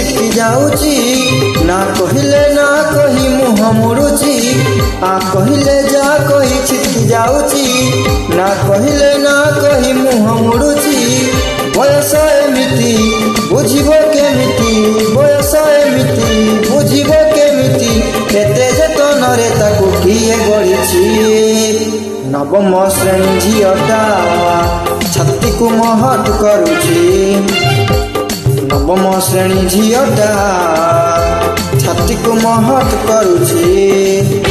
छिटकी जाऊची ना कहिले ना कही मुह मुड़ुची आ कहिले जा कही छिटकी जाऊची ना कहिले ना कही मुह मुड़ुची बयस एमिति बुझिब केमिति बयस एमिति बुझिब केमिति एते जतनरे ताकू किए गढ़िछि नवम श्रेणी झीटा छाती को महट करुछि नवम श्रेणी झीटा छाती को महट करुछि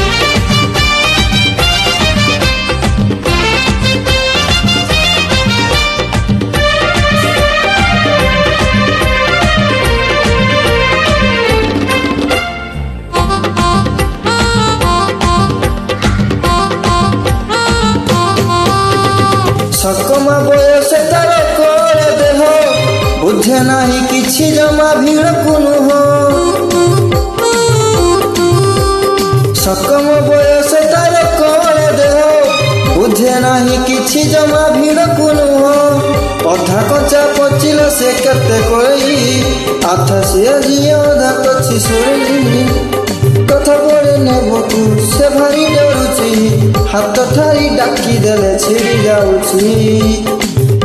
सकमा बयस तार कर देह बुझे नाही किछि जमा भीड़ कुनु हो सकम बयस तार कर देह बुझे नाही किछि जमा भीड़ कुनु हो अधा कच्चा पचिल से केते कोई आठ से जिया अधा कछि सोई कथा पड़े नेबो तू से भारी डरुची हाथ ठारी डाकी देले छिड़ी जाऊची।